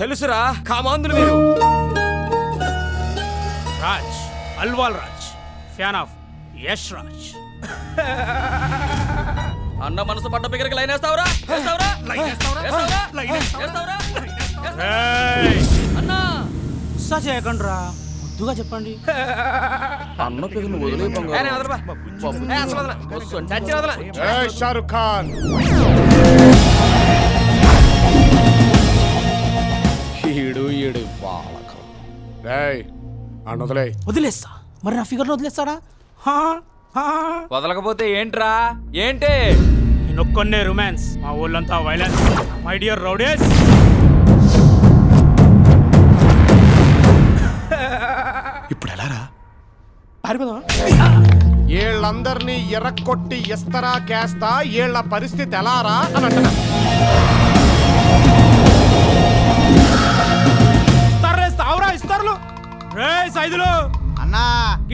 తెలుసురా కామాంధులు మీరు. Raj Alwal Raj, fan of Yash Raj. అన్న మనసు పడ్డ పిక్కరికి లైన్ వేస్తావురా? అన్నా గుస్సా చేయకండి రా, ముద్దుగా చెప్పండి. అన్న పిక్కను వదిలే షారుఖ్ ఖాన్ ఈడు బాలకం. రేయ్ అన్నొదలే. వదిలేస్తా. మరి నా ఫిగర్ను వదిలేస్తాడా? వదలకపోతే ఏంట్రా? ఏంటి నేనొక్కనే రొమాన్స్, మా ఊళ్ళంతా వైలెన్స్. మై డియర్ రౌడీస్, ఇప్పుడు ఎలారా? వీళ్ళందరినీ ఎర్రకొట్టి ఇస్తరా కేస్తా, వీళ్ళ పరిస్థితి ఎలారా అని అంటున్నా. ఇస్తారులు రే సైదులు అన్నా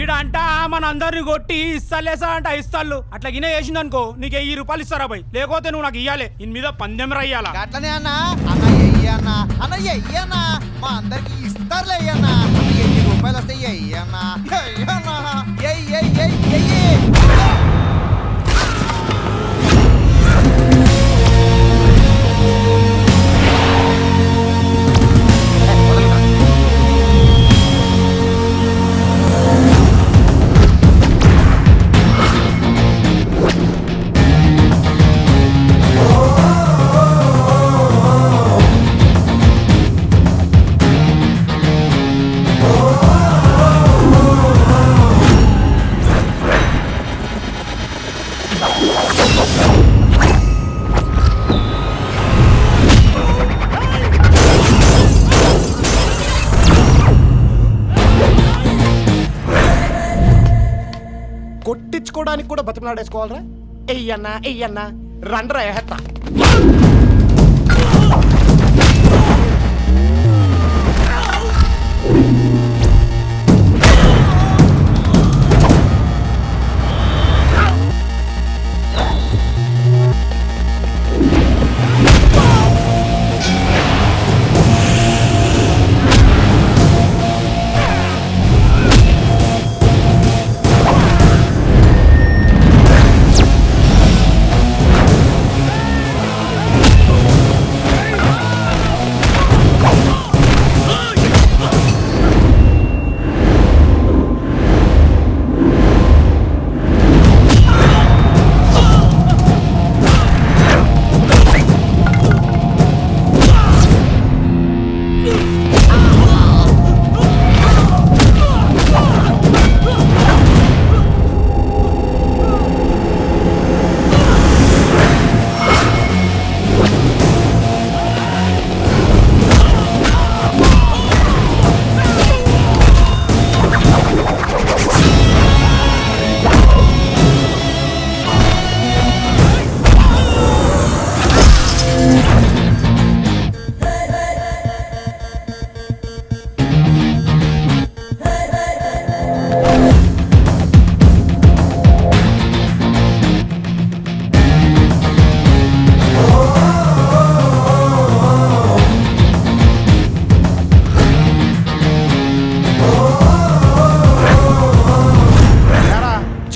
ఈడ అంట మన అందరిని కొట్టి ఇస్తాలేసా అంట ఇస్తాళ్ళు. అట్లా గినే చేసింది అనుకో నీకు 1000 రూపాయలు ఇస్తారా భయ్, లేకపోతే నువ్వు నాకు ఇయ్యాలి. ఇన్ మీద పందెం రయ్యాలా. అట్లనే అన్నా. అన్న ఎయ్యన్నా, అన్న ఎయ్యన్నా, మా అందరికి ఇస్తారులే అయ్యన్నా. 1000 రూపాయలు వస్తాయి ఎయ్యన్నా, ఎయ్యన్నా, ఎయ్యి. కొట్టించుకోవడానికి కూడా బతిమలాడేసుకోవాలరా? ఎయ్యన్నా రండ్రా ఎహత్తా.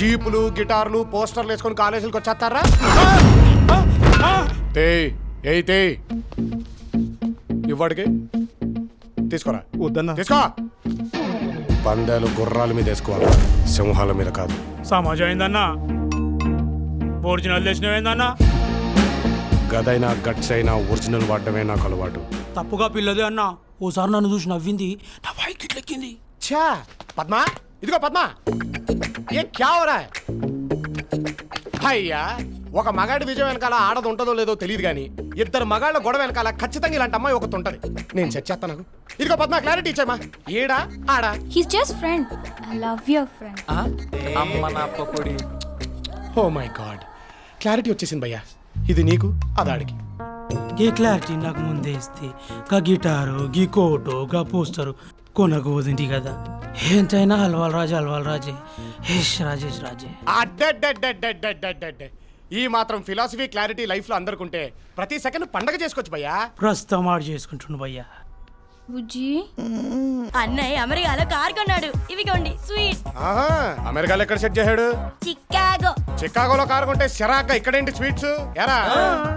జీపులు గిటార్లు పోస్టర్లు వేసుకొని కాలేజీలకు వచ్చేస్తారా? ఇవ్వడికి తీసుకోరా. వద్దన్నా. తీసుకో. పందాలు గుర్రాల మీద వేసుకోవాలి, సింహాల మీద కాదు. సమాజం అయిందన్నా, ఒరిజినల్ తెచ్చినవేందన్నా? గదైనా గట్స్ అయినా ఒరిజినల్ వాడటమే నాకు అలవాటు. తప్పుగా పిల్లదే అన్నా. ఓసారి నన్ను చూసి నవ్వింది, నా బైక్ ఇట్లెక్కింది. ఛా పద్మా, ఇదిగో పద్మా, ఏ క్యా హో రహా హై? అయ్యా, ఒక మగాడి విజయం వెనకాల ఆడది ఉంటుందో లేదో తెలియదు కానీ 2 మగాళ్ళ గొడవ వెనకాల ఖచ్చితంగా ఇలాంటి అమ్మాయి ఒకటి ఉంటది. నేను సెట్ చేస్తాను. నాకు ఇదిగో పద్మా, క్లారిటీ ఇచ్చామా? ఏడా ఆడా? He's just friend. I love your friend. అమ్మ నా pakodi. Oh my god, clarity వచ్చేసింది భయ్యా. ఇది నీకు, అదాడికి. ఏ క్లారిటీ నాకు ముందే ఇస్తే గా గిటారు గీ కోటు గా పోస్టరు కొనకు వదింటి కదా. ఎంతైనా అల్వాల్ రాజే యష్ రాజే. అడ్డడ్డడ్డడ్డడ్డడ్డడ్డ. ఈ మాత్రం ఫిలాసఫీ క్లారిటీ లైఫ్ లో అందరికుంటే ప్రతి సెకండ్ పండగ చేసుకోవచ్చు భయ్యా. ప్రస్తుతం ఆడు చేసుకుంటుండు భయ్యా. బుజ్జి అన్నయ్య అమెరికాలో కార్ కొన్నాడు. ఇవిగోండి స్వీట్. ఆహా, అమెరికాలో ఎక్కడ సెట్ చేశాడు? చికాగో. చికాగోలో కారు కొంటే సిరాక ఇక్కడేంటి స్వీట్స్ ఎరా?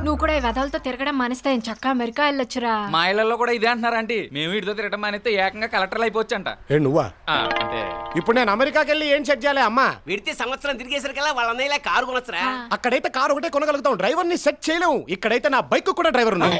నువ్వు కూడా ఈ వెధలతో తిరగడం మానేస్తే చక్క అమెరికా వెళ్ళొచ్చురా. మా ఇళ్లలో కూడా ఇదే అంటున్నారు ఆంటీ. మేము వీటితో తిరగడం మానేస్తే ఏకంగా కలెక్టర్లు అయిపోవచ్చంట. ఏ నువ్వా? అంటే ఇప్పుడు నేను అమెరికాకి వెళ్ళి ఏం సెట్ చేయాలి అమ్మా? విడితే సంవత్సరం తిరిగేసరికల్లా వాళ్ళ అన్నయ్యలా కారు కొనొచ్చురా. అక్కడైతే కారు ఒకటే కొనగలుగుతాం, డ్రైవర్ ని సెట్ చేయలేము. ఇక్కడైతే నా బైక్ కూడా డ్రైవర్ ఉన్నాడు.